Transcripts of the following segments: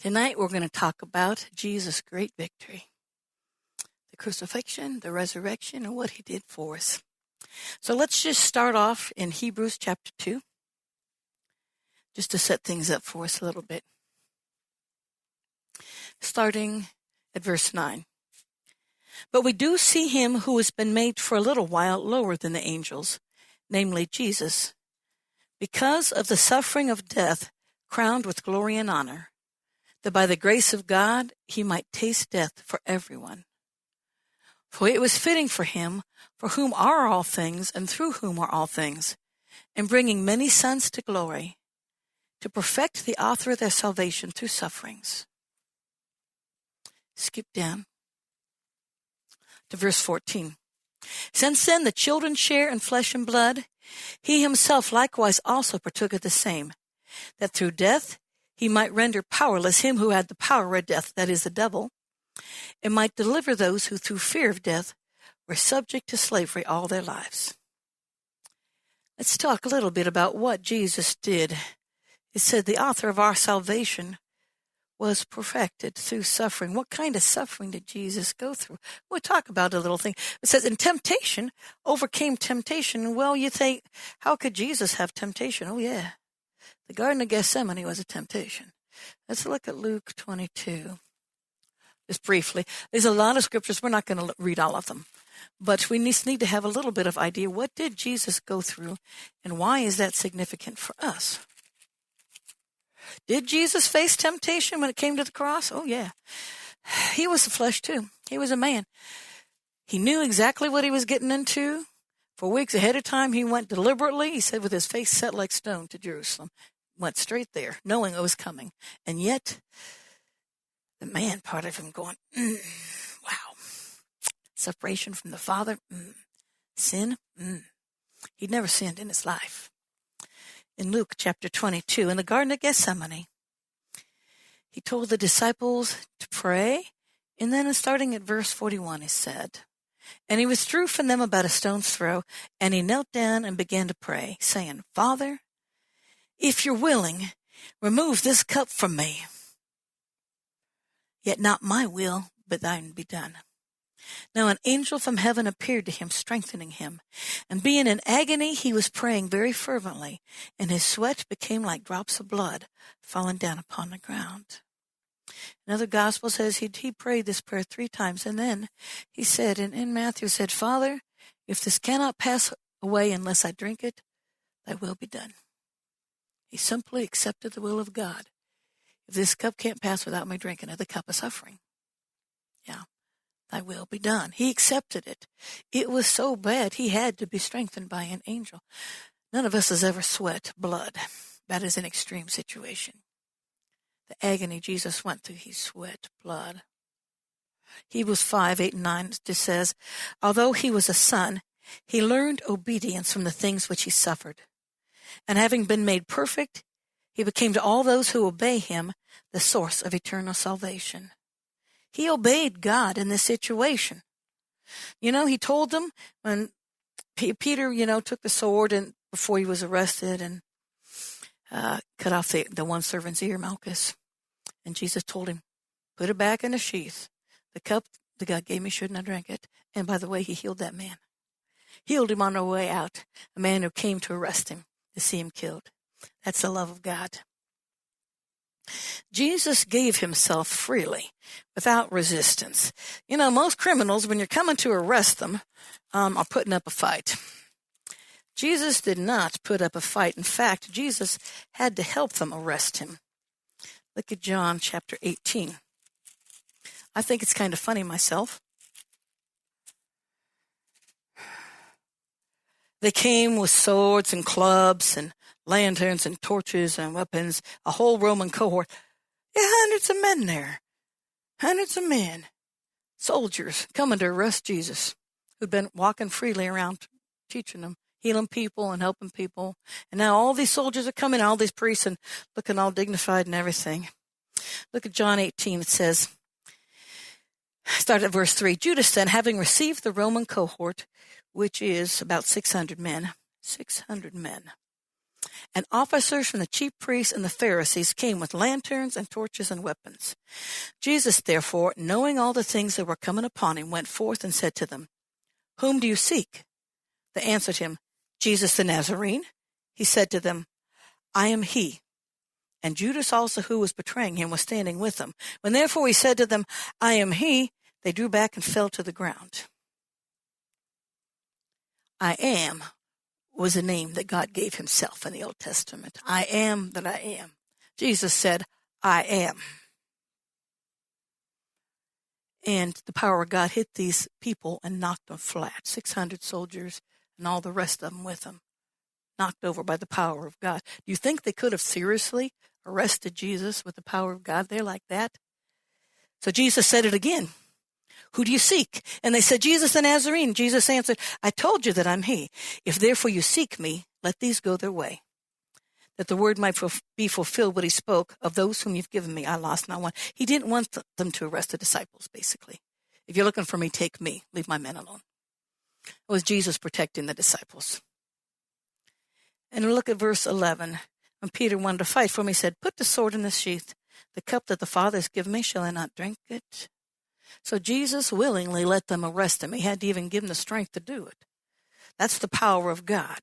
Tonight we're going to talk about Jesus' great victory, the crucifixion, the resurrection, and what he did for us. So let's just start off in Hebrews chapter 2, just to set things up for us a little bit. Starting at verse 9. But we do see him who has been made for a little while lower than the angels, namely Jesus, because of the suffering of death, crowned with glory and honor, that by the grace of God he might taste death for everyone. For it was fitting for him, for whom are all things, and through whom are all things, in bringing many sons to glory, to perfect the author of their salvation through sufferings. Skip down to verse 14. Since then the children share in flesh and blood, he himself likewise also partook of the same, that through death he might render powerless him who had the power of death, that is, the devil, and might deliver those who through fear of death were subject to slavery all their lives. Let's talk a little bit about what Jesus did. It said the author of our salvation was perfected through suffering. What kind of suffering did Jesus go through? We'll talk about a little thing. It says, in temptation, overcame temptation. Well, you think, how could Jesus have temptation? Oh, yeah. The Garden of Gethsemane was a temptation. Let's look at Luke 22. Just briefly. There's a lot of scriptures. We're not going to read all of them. But we need to have a little bit of idea. What did Jesus go through, and why is that significant for us? Did Jesus face temptation when it came to the cross? Oh, yeah. He was the flesh, too. He was a man. He knew exactly what he was getting into. For weeks ahead of time, he went deliberately, he said, with his face set like stone to Jerusalem. Went straight there, knowing it was coming. And yet, the man part of him going, wow. Separation from the Father, sin, He'd never sinned in his life. In Luke chapter 22, in the Garden of Gethsemane, he told the disciples to pray, and then starting at verse 41, he said, and he withdrew from them about a stone's throw, and he knelt down and began to pray, saying, Father, if you're willing, remove this cup from me. Yet not my will, but thine be done. Now an angel from heaven appeared to him, strengthening him. And being in agony, he was praying very fervently, and his sweat became like drops of blood falling down upon the ground. Another gospel says he prayed this prayer 3 times, and then he said, and in Matthew said, Father, if this cannot pass away unless I drink it, thy will be done. He simply accepted the will of God. If this cup can't pass without me drinking it, the cup of suffering. Yeah, thy will be done. He accepted it. It was so bad, he had to be strengthened by an angel. None of us has ever sweat blood. That is an extreme situation. The agony Jesus went through, he sweat blood. Hebrews 5, 8, and 9 just says, although he was a son, he learned obedience from the things which he suffered. And having been made perfect, he became to all those who obey him the source of eternal salvation. He obeyed God in this situation. He told them when Peter, took the sword and before he was arrested and cut off the one servant's ear, Malchus. And Jesus told him, put it back in the sheath. The cup that God gave me, shouldn't I drink it? And by the way, he healed that man. Healed him on the way out. A man who came to arrest him, to see him killed. That's the love of God. Jesus gave himself freely, without resistance. Most criminals, when you're coming to arrest them, are putting up a fight. Jesus did not put up a fight. In fact, Jesus had to help them arrest him. Look at John chapter 18. I think it's kind of funny myself. They came with swords and clubs and lanterns and torches and weapons, a whole Roman cohort. Yeah, hundreds of men there. Hundreds of men. Soldiers coming to arrest Jesus, who'd been walking freely around teaching them, healing people and helping people. And now all these soldiers are coming, all these priests, and looking all dignified and everything. Look at John 18. It says, start at verse 3. Judas then, having received the Roman cohort, which is about 600 men, And officers from the chief priests and the Pharisees came with lanterns and torches and weapons. Jesus, therefore, knowing all the things that were coming upon him, went forth and said to them, "Whom do you seek?" They answered him, "Jesus the Nazarene." He said to them, "I am he." And Judas also, who was betraying him, was standing with them. When therefore he said to them, "I am he," they drew back and fell to the ground. I am was a name that God gave himself in the Old Testament. I am that I am. Jesus said, "I am." And the power of God hit these people and knocked them flat. 600 soldiers and all the rest of them with them, knocked over by the power of God. Do you think they could have seriously arrested Jesus with the power of God there like that? So Jesus said it again. "Who do you seek?" And they said, "Jesus the Nazarene." Jesus answered, "I told you that I'm he. If therefore you seek me, let these go their way, that the word might be fulfilled what he spoke, of those whom you've given me, I lost not one." He didn't want them to arrest the disciples, basically. If you're looking for me, take me. Leave my men alone. It was Jesus protecting the disciples. And look at verse 11. When Peter wanted to fight for him, he said, "Put the sword in the sheath. The cup that the Father has given me, shall I not drink it?" So Jesus willingly let them arrest him. He had to even give him the strength to do it. That's the power of God.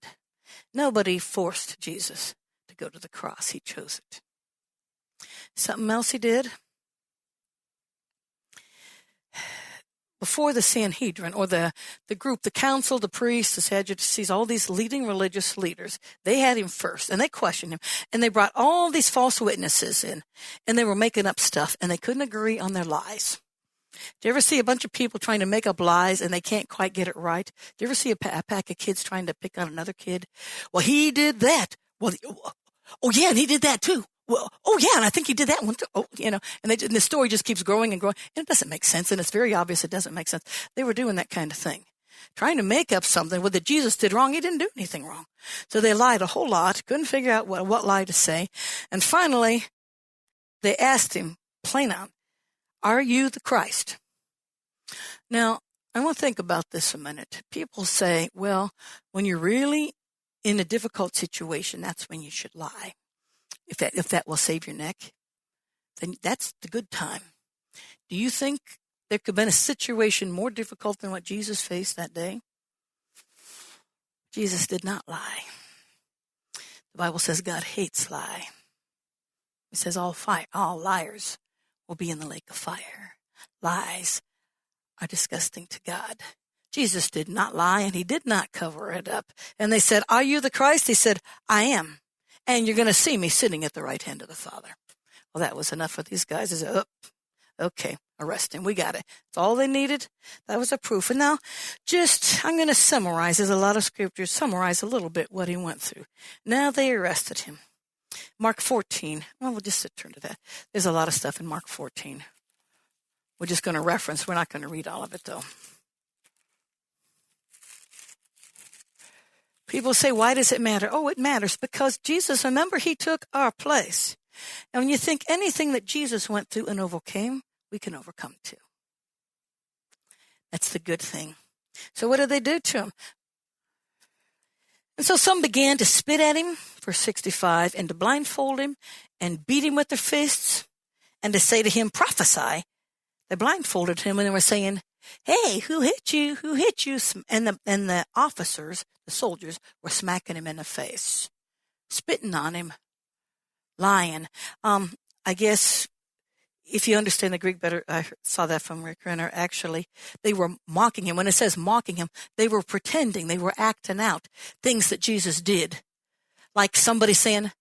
Nobody forced Jesus to go to the cross. He chose it. Something else he did. Before the Sanhedrin, or the group, the council, the priests, the Sadducees, all these leading religious leaders, they had him first, and they questioned him, and they brought all these false witnesses in, and they were making up stuff, and they couldn't agree on their lies. Do you ever see a bunch of people trying to make up lies, and they can't quite get it right? Do you ever see a pack of kids trying to pick on another kid? "Well, he did that. Well, oh yeah, and he did that too. Well, oh yeah, and I think he did that one too." Oh, and the story just keeps growing and growing, and it doesn't make sense, and it's very obvious it doesn't make sense. They were doing that kind of thing, trying to make up something that Jesus did wrong. He didn't do anything wrong. So they lied a whole lot, couldn't figure out what lie to say, and finally they asked him plain out, "Are you the Christ?" Now, I want to think about this a minute. People say, well, when you're really in a difficult situation, that's when you should lie. If that will save your neck, then that's the good time. Do you think there could have been a situation more difficult than what Jesus faced that day? Jesus did not lie. The Bible says God hates lie. It says all liars will be in the lake of fire. Lies are disgusting to God. Jesus did not lie, and he did not cover it up. And they said, "Are you the Christ?" He said, "I am. And you're going to see me sitting at the right hand of the Father." Well, that was enough for these guys. They said, "Oh, okay, arrest him. We got it." That's all they needed. That was a proof. And now, I'm going to summarize. There's a lot of scriptures. Summarize a little bit what he went through. Now they arrested him. Mark 14. Well, we'll just turn to that. There's a lot of stuff in Mark 14. We're just going to reference. We're not going to read all of it, though. People say, why does it matter? Oh, it matters because Jesus, remember, he took our place. And when you think anything that Jesus went through and overcame, we can overcome too. That's the good thing. So what did they do to him? And so some began to spit at him, verse 65, and to blindfold him and beat him with their fists and to say to him, "Prophesy." They blindfolded him and they were saying, "Hey, who hit you? Who hit you?" And the officers, the soldiers, were smacking him in the face, spitting on him, lying. I guess if you understand the Greek better, I saw that from Rick Renner, actually, they were mocking him. When it says mocking him, they were pretending, they were acting out things that Jesus did. Like somebody saying,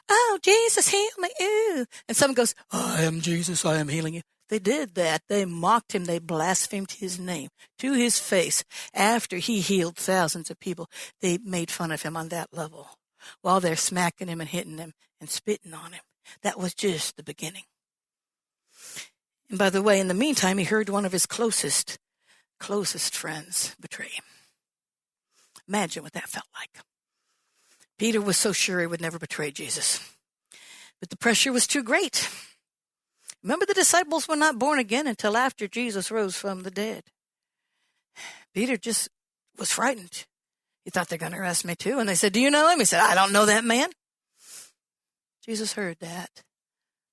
"Oh, Jesus, heal me." Ooh. And someone goes, "I am Jesus, I am healing you." They did that. They mocked him. They blasphemed his name to his face. After he healed thousands of people, they made fun of him on that level while they're smacking him and hitting him and spitting on him. That was just the beginning. And by the way, in the meantime, he heard one of his closest friends betray him. Imagine what that felt like. Peter was so sure he would never betray Jesus. But the pressure was too great. Remember, the disciples were not born again until after Jesus rose from the dead. Peter just was frightened. You thought they're going to arrest me too? And they said, do you know him? He said, I don't know that man. Jesus heard that.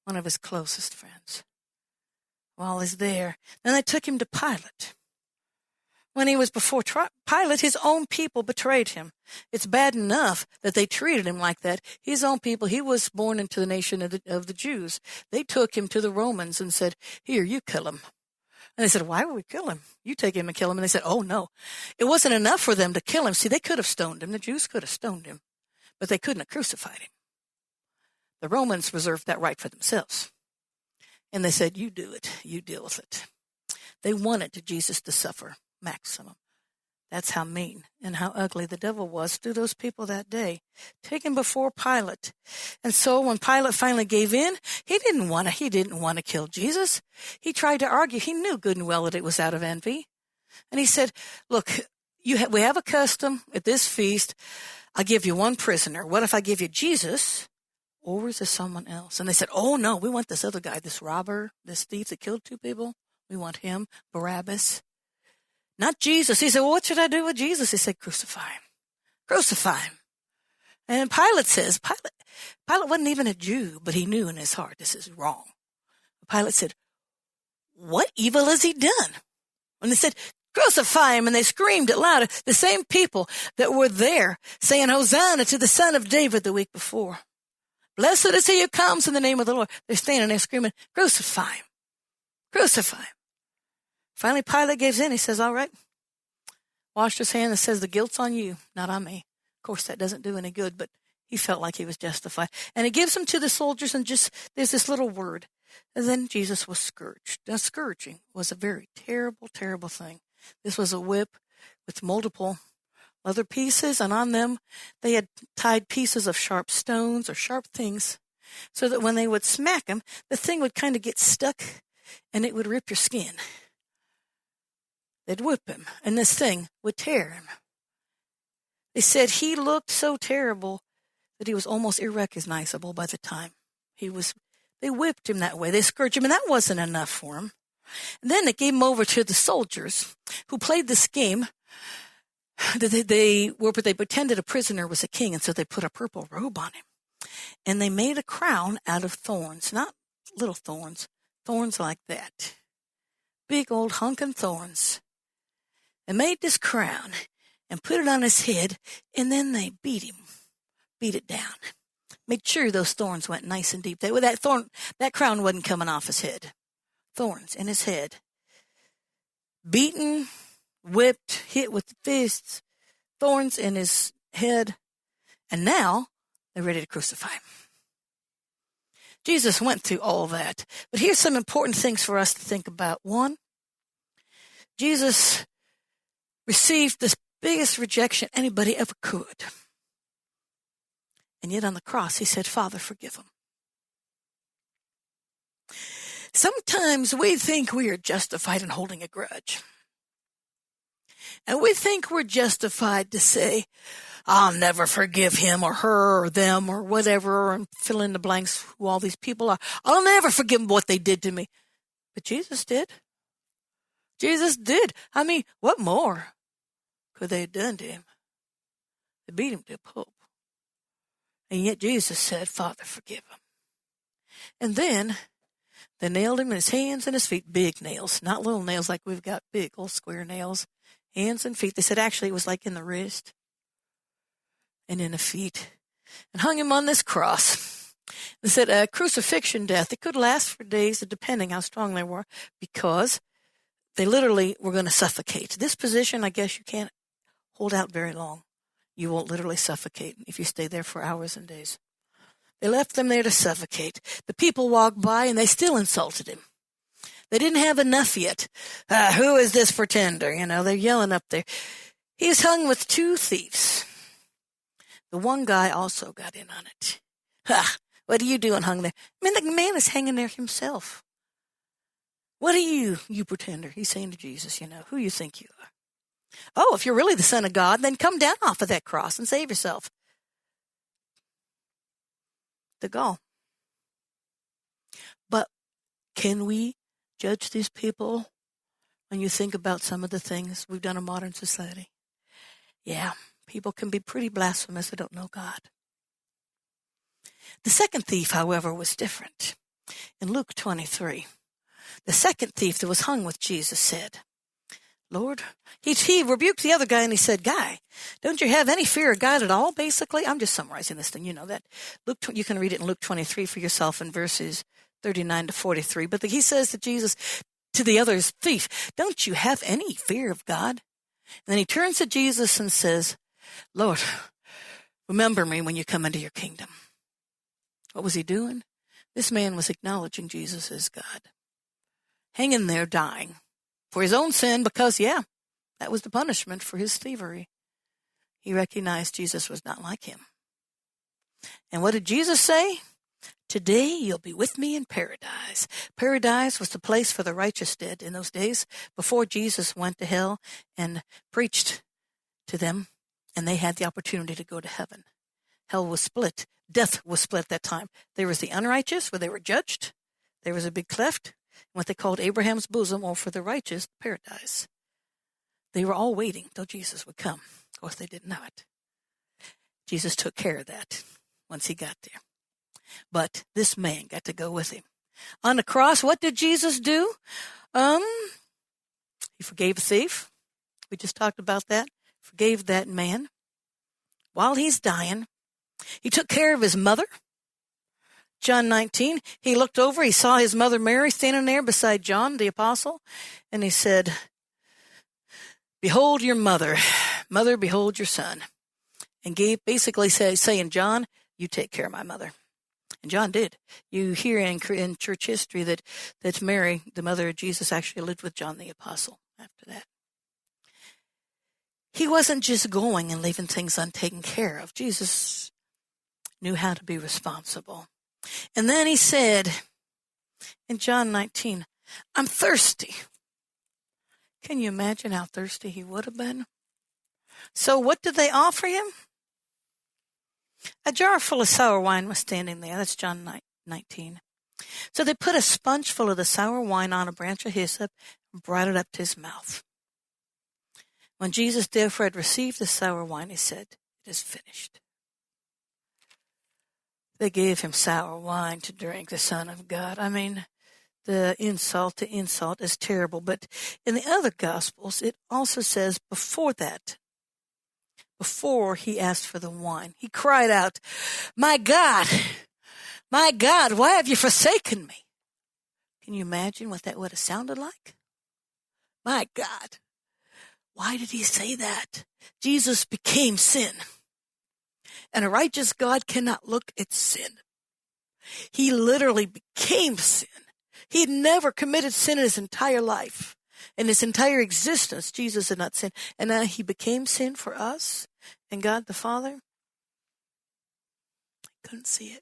One of his closest friends. While he's there, then they took him to Pilate. When he was before Pilate, his own people betrayed him. It's bad enough that they treated him like that. His own people, he was born into the nation of the Jews. They took him to the Romans and said, here, you kill him. And they said, why would we kill him? You take him and kill him. And they said, oh, no. It wasn't enough for them to kill him. See, they could have stoned him. The Jews could have stoned him, but they couldn't have crucified him. The Romans reserved that right for themselves. And they said, you do it. You deal with it. They wanted Jesus to suffer maximum. That's how mean and how ugly the devil was to those people that day. Taken before Pilate. And so when Pilate finally gave in, he didn't want to kill Jesus. He tried to argue. He knew good and well that it was out of envy. And he said, look, we have a custom at this feast. I'll give you one prisoner. What if I give you Jesus? Or is there someone else? And they said, oh, no, we want this other guy, this robber, this thief that killed 2 people. We want him, Barabbas. Not Jesus. He said, well, what should I do with Jesus? He said, crucify him. Crucify him. And Pilate says, Pilate wasn't even a Jew, but he knew in his heart this is wrong. Pilate said, what evil has he done? And they said, crucify him. And they screamed it louder. The same people that were there saying, Hosanna to the Son of David the week before. Blessed is he who comes in the name of the Lord. They're standing there screaming, crucify him. Crucify him. Finally, Pilate gives in. He says, all right. Washed his hand and says, the guilt's on you, not on me. Of course, that doesn't do any good, but he felt like he was justified. And he gives them to the soldiers and there's this little word. And then Jesus was scourged. Now, scourging was a very terrible, terrible thing. This was a whip with multiple leather pieces, and on them they had tied pieces of sharp stones or sharp things so that when they would smack him, the thing would kind of get stuck and it would rip your skin. They'd whip him, and this thing would tear him. They said he looked so terrible that he was almost irrecognizable by the time they whipped him that way. They scourged him, and that wasn't enough for him. And then they gave him over to the soldiers who played this game. They pretended a prisoner was a king, and so they put a purple robe on him. And they made a crown out of thorns, not little thorns, thorns like that. Big old hunkin' thorns. They made this crown and put it on his head, and then they beat it down. Made sure those thorns went nice and deep. That crown wasn't coming off his head. Thorns in his head. Beaten, whipped, hit with fists, thorns in his head, and now they're ready to crucify him. Jesus went through all that. But here's some important things for us to think about. One, Jesus received the biggest rejection anybody ever could. And yet on the cross, he said, Father, forgive them. Sometimes we think we are justified in holding a grudge. And we think we're justified to say, I'll never forgive him or her or them or whatever, and fill in the blanks who all these people are. I'll never forgive them what they did to me. But Jesus did. Jesus did. I mean, what more could they have done to him? They beat him to a pulp. And yet Jesus said, Father, forgive him. And then they nailed him in his hands and his feet, big nails, not little nails like we've got, big old square nails, hands and feet. They said actually it was like in the wrist and in the feet, and hung him on this cross. They said crucifixion death, it could last for days depending how strong they were, because they literally were going to suffocate. This position, I guess you can't hold out very long. You will literally suffocate if you stay there for hours and days. They left them there to suffocate. The people walked by and they still insulted him. They didn't have enough yet. Who is this pretender? They're yelling up there. He was hung with 2 thieves. The one guy also got in on it. What are you doing hung there? I mean, the man is hanging there himself. What are you pretender? He's saying to Jesus, who you think you are. Oh, if you're really the Son of God, then come down off of that cross and save yourself. The goal. But can we judge these people when you think about some of the things we've done in modern society? Yeah, People can be pretty blasphemous that don't know God. The second thief, however, was different. In Luke 23, the second thief that was hung with Jesus said, Lord, he rebuked the other guy and he said, Guy, don't you have any fear of God at all, basically? I'm just summarizing this thing. You know that. You can read it in Luke 23 for yourself in verses 39 to 43. But he says to Jesus, to the other thief, don't you have any fear of God? And then he turns to Jesus and says, Lord, remember me when you come into your kingdom. What was he doing? This man was acknowledging Jesus as God. Hanging there, dying. For his own sin, because, that was the punishment for his thievery. He recognized Jesus was not like him. And what did Jesus say? Today you'll be with me in paradise. Paradise was the place for the righteous dead in those days before Jesus went to hell and preached to them, and they had the opportunity to go to heaven. Hell was split. Death was split at that time. There was the unrighteous, where they were judged. There was a big cleft, what they called Abraham's bosom, or for the righteous, paradise. They were all waiting till Jesus would come. Of course, they didn't know it. Jesus took care of that once he got there. But this man got to go with him. On the cross, what did Jesus do? He forgave a thief. We just talked about that. Forgave that man. While he's dying, he took care of his mother. John 19, he looked over, he saw his mother Mary standing there beside John, the apostle, and he said, Behold your mother. Mother, behold your son. And basically saying, John, you take care of my mother. And John did. You hear in church history that Mary, the mother of Jesus, actually lived with John the apostle after that. He wasn't just going and leaving things untaken care of. Jesus knew how to be responsible. And then he said in John 19, I'm thirsty. Can you imagine how thirsty he would have been? So what did they offer him? A jar full of sour wine was standing there. That's John 19. So they put a sponge full of the sour wine on a branch of hyssop and brought it up to his mouth. When Jesus therefore had received the sour wine, he said, It is finished. They gave him sour wine to drink, the Son of God. I mean, the insult to insult is terrible. But in the other Gospels, it also says before that, before he asked for the wine, he cried out, my God, why have you forsaken me? Can you imagine what that would have sounded like? My God, why did he say that? Jesus became sin. And a righteous God cannot look at sin. He literally became sin. He had never committed sin in his entire life. In his entire existence, Jesus had not sinned. And now he became sin for us. And God the Father couldn't see it.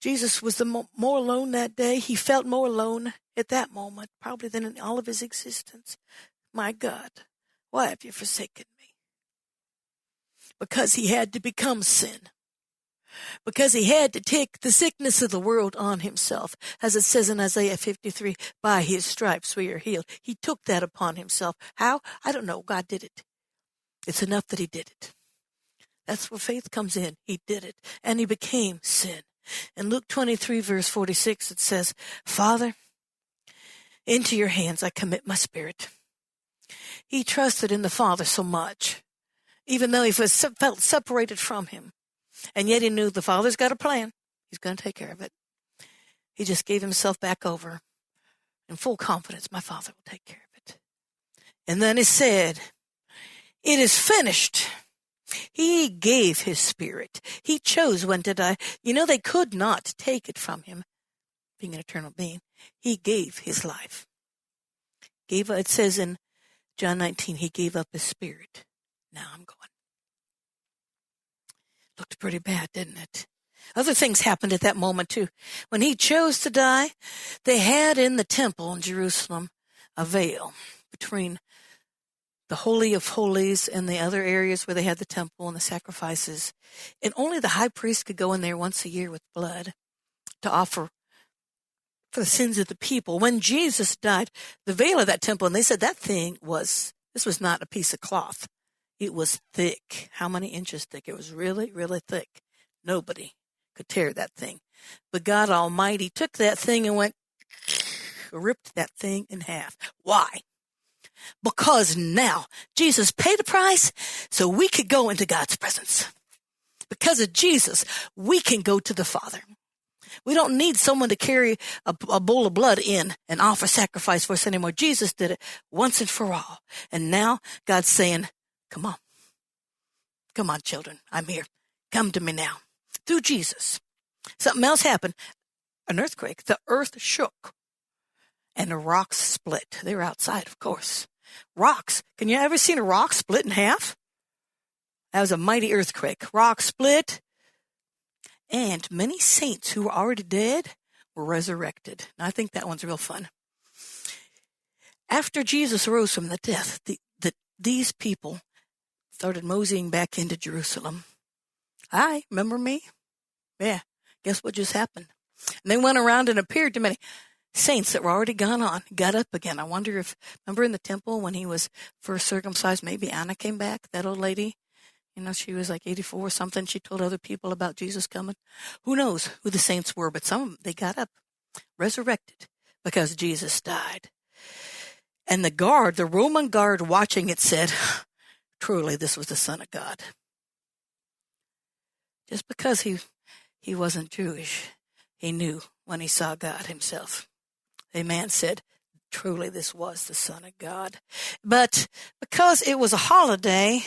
Jesus was more alone that day. He felt more alone at that moment, probably than in all of his existence. My God, why have you forsaken me? Because he had to become sin. Because he had to take the sickness of the world on himself. As it says in Isaiah 53, by his stripes we are healed. He took that upon himself. How? I don't know. God did it. It's enough that he did it. That's where faith comes in. He did it. And he became sin. In Luke 23, verse 46, it says, Father, into your hands I commit my spirit. He trusted in the Father so much, even though he felt separated from him. And yet he knew the Father's got a plan. He's going to take care of it. He just gave himself back over in full confidence. My Father will take care of it. And then he said, it is finished. He gave his spirit. He chose when to die. You know, they could not take it from him, being an eternal being. He gave his life. It says in John 19, he gave up his spirit. Now I'm going. Looked pretty bad, didn't it? Other things happened at that moment too. When he chose to die, they had in the temple in Jerusalem a veil between the Holy of Holies and the other areas where they had the temple and the sacrifices. And only the high priest could go in there once a year with blood to offer for the sins of the people. When Jesus died, the veil of that temple, and they said that thing was This was not a piece of cloth. It was thick. How many inches thick? It was really, really thick. Nobody could tear that thing. But God Almighty took that thing and ripped that thing in half. Why? Because now Jesus paid the price so we could go into God's presence. Because of Jesus, we can go to the Father. We don't need someone to carry a bowl of blood in and offer sacrifice for us anymore. Jesus did it once and for all. And now God's saying, come on. Come on, children. I'm here. Come to me now. Through Jesus. Something else happened. An earthquake. The earth shook. And the rocks split. They were outside, of course. Rocks. Can you ever seen a rock split in half? That was a mighty earthquake. Rocks split. And many saints who were already dead were resurrected. Now, I think that one's real fun. After Jesus rose from the death, these people started moseying back into Jerusalem. Hi, remember me? Yeah, guess what just happened? And they went around and appeared to many saints that were already gone on, got up again. I wonder if, remember in the temple when he was first circumcised, maybe Anna came back, that old lady? You know, she was like 84 or something. She told other people about Jesus coming. Who knows who the saints were, but some of them, they got up, resurrected, because Jesus died. And the Roman guard watching it said, truly, this was the Son of God. Just because he wasn't Jewish, he knew when he saw God himself. A man said, truly, this was the Son of God. But because it was a holiday,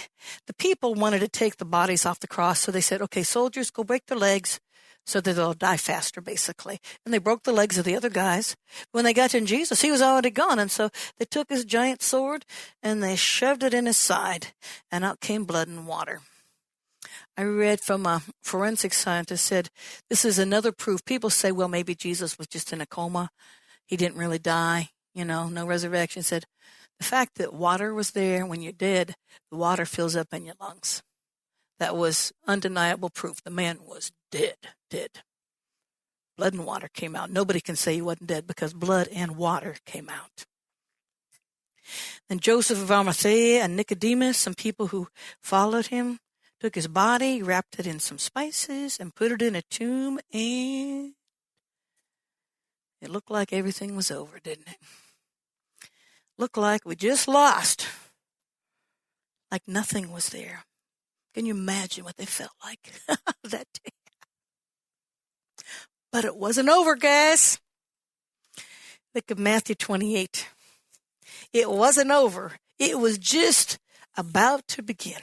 the people wanted to take the bodies off the cross. So they said, okay, soldiers, go break their legs so that they'll die faster, basically. And they broke the legs of the other guys. When they got to Jesus, he was already gone. And so they took his giant sword and they shoved it in his side. And out came blood and water. I read from a forensic scientist said, this is another proof. People say, well, maybe Jesus was just in a coma. He didn't really die. You know, no resurrection. Said the fact that water was there when you're dead, the water fills up in your lungs. That was undeniable proof. The man was dead. Blood and water came out. Nobody can say he wasn't dead because blood and water came out. And Joseph of Arimathea and Nicodemus, some people who followed him, took his body, wrapped it in some spices, and put it in a tomb, and it looked like everything was over, didn't it? Looked like we just lost. Like nothing was there. Can you imagine what they felt like that day? But it wasn't over, guys. Look at Matthew 28. It wasn't over. It was just about to begin.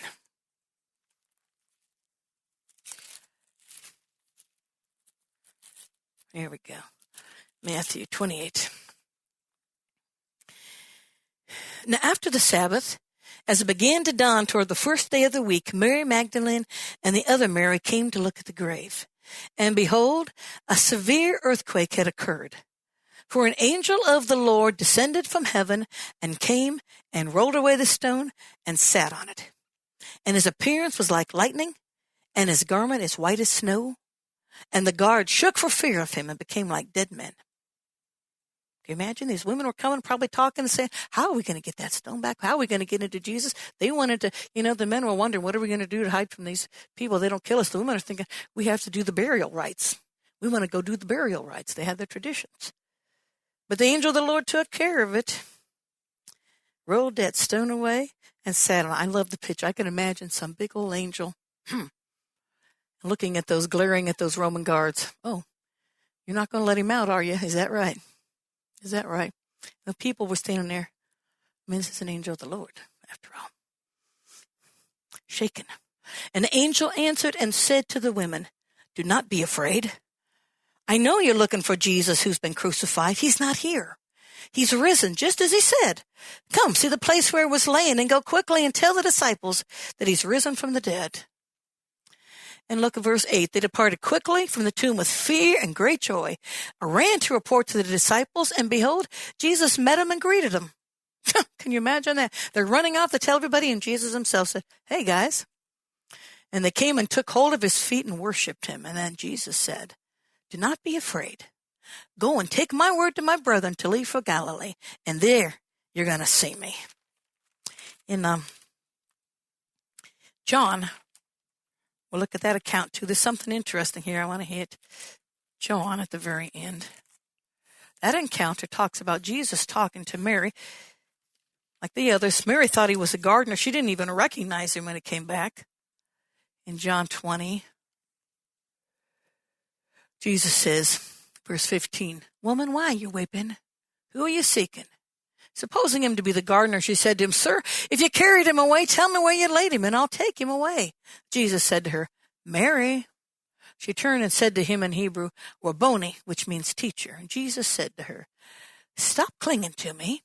There we go. Matthew 28. Now after the Sabbath, as it began to dawn toward the first day of the week, Mary Magdalene and the other Mary came to look at the grave. And behold, a severe earthquake had occurred. For an angel of the Lord descended from heaven and came and rolled away the stone and sat on it. And his appearance was like lightning, and his garment as white as snow. And the guards shook for fear of him and became like dead men. Can you imagine? These women were coming, probably talking and saying, how are we going to get that stone back? How are we going to get into Jesus? They wanted to, the men were wondering, what are we going to do to hide from these people? They don't kill us. The women are thinking, we have to do the burial rites. We want to go do the burial rites. They had their traditions. But the angel of the Lord took care of it, rolled that stone away, and sat on it. I love the picture. I can imagine some big old angel looking at those, glaring at those Roman guards. Oh, you're not going to let him out, are you? Is that right? Is that right? The people were standing there. I mean, this is an angel of the Lord, after all. Shaken. And the angel answered and said to the women, do not be afraid. I know you're looking for Jesus who's been crucified. He's not here. He's risen, just as he said. Come, see the place where he was laying, and go quickly and tell the disciples that he's risen from the dead. And look at verse 8. They departed quickly from the tomb with fear and great joy, ran to report to the disciples, and behold, Jesus met them and greeted them. Can you imagine that? They're running out to tell everybody, and Jesus himself said, hey, guys. And they came and took hold of his feet and worshipped him. And then Jesus said, do not be afraid. Go and take my word to my brethren to leave for Galilee, and there you're going to see me. in John, we'll look at that account too. There's something interesting here. I want to hit John at the very end. That encounter talks about Jesus talking to Mary. Like the others, Mary thought he was a gardener. She didn't even recognize him when he came back. In John 20, Jesus says, verse 15, "Woman, why are you weeping? Who are you seeking?" Supposing him to be the gardener, she said to him, "Sir, if you carried him away, tell me where you laid him, and I'll take him away." Jesus said to her, "Mary." She turned and said to him in Hebrew, "Rabboni," which means teacher. And Jesus said to her, "Stop clinging to me,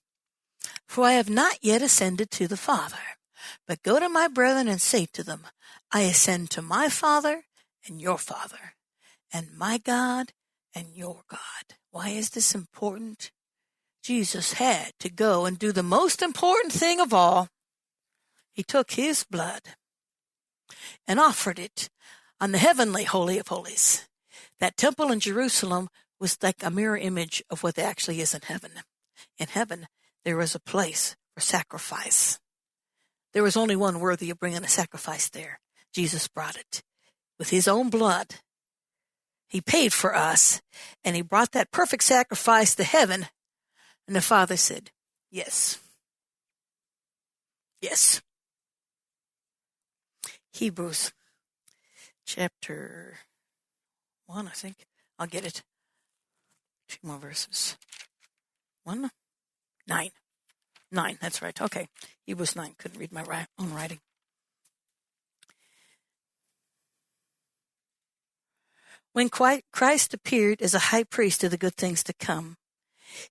for I have not yet ascended to the Father. But go to my brethren and say to them, I ascend to my Father and your Father, and my God and your God." Why is this important? Jesus had to go and do the most important thing of all. He took his blood and offered it on the heavenly Holy of Holies. That temple in Jerusalem was like a mirror image of what actually is in heaven. In heaven, there was a place for sacrifice. There was only one worthy of bringing a sacrifice there. Jesus brought it with his own blood. He paid for us, and he brought that perfect sacrifice to heaven. And the Father said, yes. Yes. Hebrews chapter 1, I think. I'll get it. 2 more verses. 1? 9. 9, that's right. Okay. Hebrews 9. Couldn't read my own writing. When Christ appeared as a high priest of the good things to come,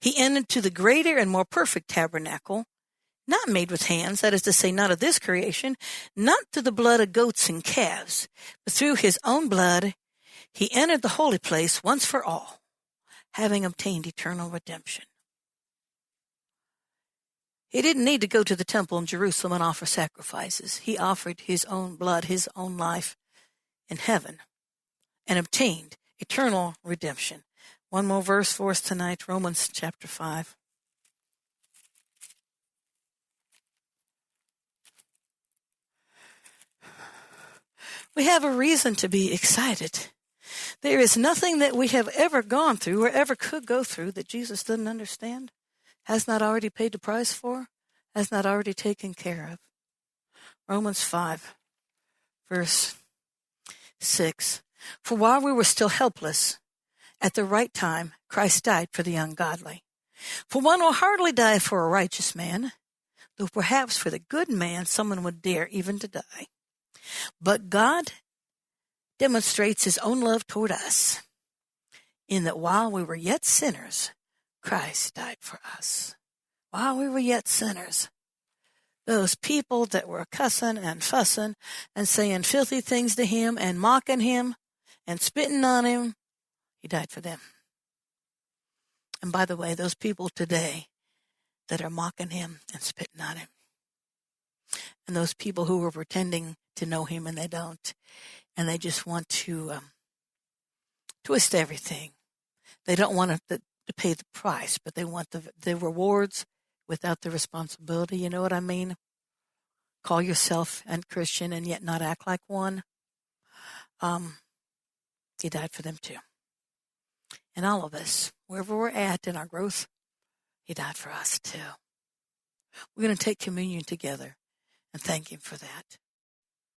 he entered to the greater and more perfect tabernacle, not made with hands, that is to say, not of this creation, not through the blood of goats and calves, but through his own blood, he entered the holy place once for all, having obtained eternal redemption. He didn't need to go to the temple in Jerusalem and offer sacrifices. He offered his own blood, his own life in heaven, and obtained eternal redemption. One more verse for us tonight, Romans chapter 5. We have a reason to be excited. There is nothing that we have ever gone through or ever could go through that Jesus doesn't understand, has not already paid the price for, has not already taken care of. Romans 5, verse 6. For while we were still helpless, at the right time, Christ died for the ungodly. For one will hardly die for a righteous man, though perhaps for the good man someone would dare even to die. But God demonstrates his own love toward us, in that while we were yet sinners, Christ died for us. While we were yet sinners, those people that were cussing and fussing and saying filthy things to him and mocking him and spitting on him, he died for them. And by the way, those people today that are mocking him and spitting on him, and those people who are pretending to know him and they don't, and they just want to twist everything. They don't want to pay the price, but they want the rewards without the responsibility. You know what I mean? Call yourself a Christian and yet not act like one. He died for them too. And all of us, wherever we're at in our growth, he died for us too. We're going to take communion together and thank him for that.